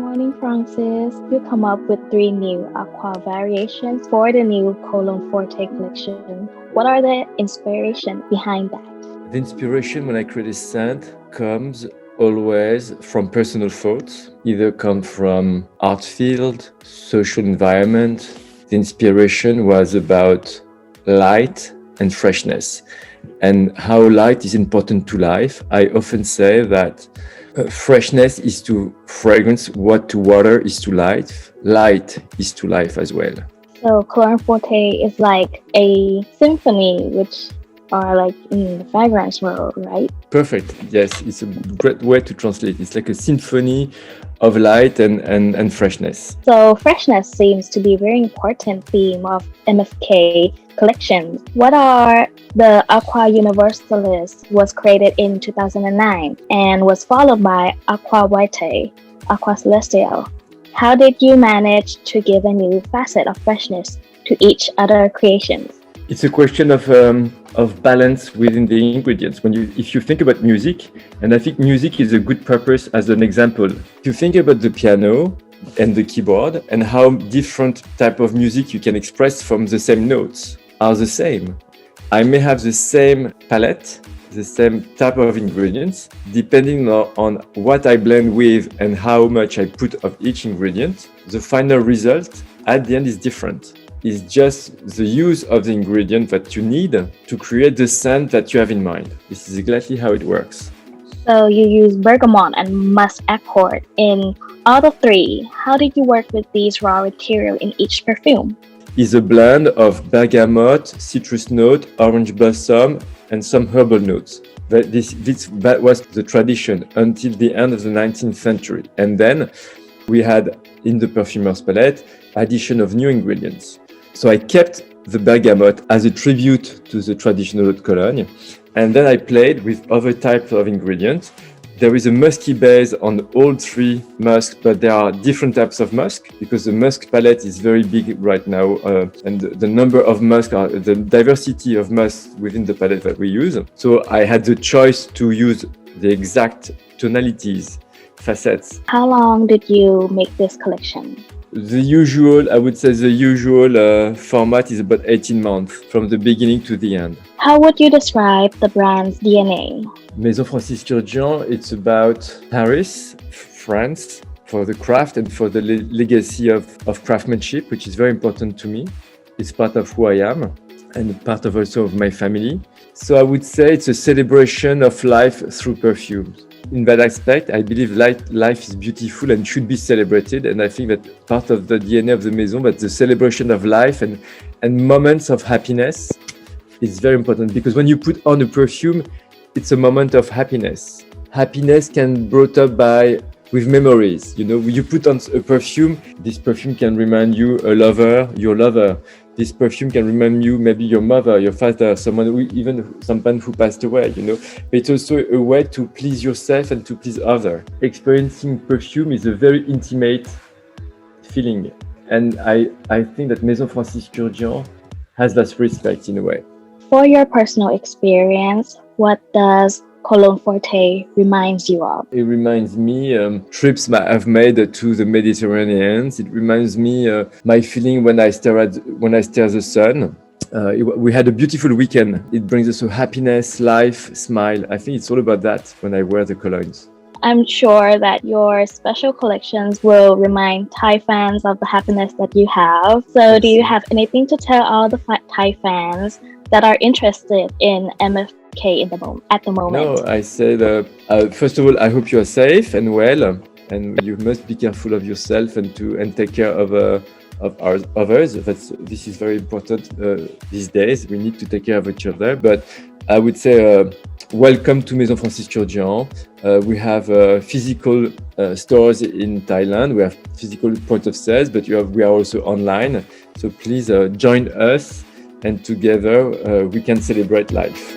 Morning, Francis. You come up with three new aqua variations for the new Cologne Forte collection. What are the inspiration behind that? The inspiration when I create a scent comes always from personal thoughts, either come from art field, social environment. The inspiration was about light and freshness and how light is important to life. I often say that freshness is to fragrance what to water is to life. Light is to life as well. So Cologne Forte is like a symphony, which are like in the fragrance world, right? Perfect. Yes, it's a great way to translate. It's like a symphony of light and freshness. So freshness seems to be a very important theme of MFK collections. What are the Aqua Universalis was created in 2009 and was followed by Aqua Vitae, Aqua Celestial. How did you manage to give a new facet of freshness to each other creations? It's a question of balance within the ingredients. If you think about music, and I think music is a good purpose as an example. If you think about the piano and the keyboard and how different type of music you can express from the same notes are the same. I may have the same palette, the same type of ingredients, depending on what I blend with and how much I put of each ingredient. The final result at the end is different. It's just the use of the ingredient that you need to create the scent that you have in mind. This is exactly how it works. So you use bergamot and musk accord in all the three. How did you work with these raw material in each perfume? It's a blend of bergamot, citrus note, orange blossom, and some herbal notes. That was the tradition until the end of the 19th century. And then we had in the perfumer's palette addition of new ingredients. So I kept the bergamot as a tribute to the traditional haute Cologne, and then I played with other types of ingredients. There is a musky base on all three musks, but there are different types of musk because the musk palette is very big right now, and the number of musk, the diversity of musk within the palette that we use. So I had the choice to use the exact tonalities, facets. How long did you make this collection? I would say the usual format is about 18 months from the beginning to the end. How would you describe the brand's DNA? Maison Francis Kurkdjian, it's about Paris, France, for the craft and for the legacy of craftsmanship, which is very important to me. It's part of who I am and part of also of my family. So I would say it's a celebration of life through perfumes. In that aspect, I believe life is beautiful and should be celebrated. And I think that part of the DNA of the Maison, that the celebration of life and moments of happiness is very important. Because when you put on a perfume, it's a moment of happiness. Happiness can be brought up with memories. You know, you put on a perfume, this perfume can remind you your lover. This perfume can remind you maybe your mother, your father, someone who passed away, you know. But it's also a way to please yourself and to please others. Experiencing perfume is a very intimate feeling. And I think that Maison Francis Kurkdjian has that respect in a way. For your personal experience, what does Cologne Forte reminds you of? It reminds me trips I've made to the Mediterranean. It reminds me my feeling when I stare at the sun. We had a beautiful weekend. It brings us happiness, life, smile. I think it's all about that when I wear the colognes. I'm sure that your special collections will remind Thai fans of the happiness that you have. So do you have anything to tell all the Thai fans that are interested in MFK at the moment? No, I said, first of all, I hope you are safe and well, and you must be careful of yourself and take care of others. This is very important these days. We need to take care of each other. But I would say, welcome to Maison Francis Kurkdjian. We have physical stores in Thailand. We have physical point of sales, but we are also online. So please join us, and together we can celebrate life.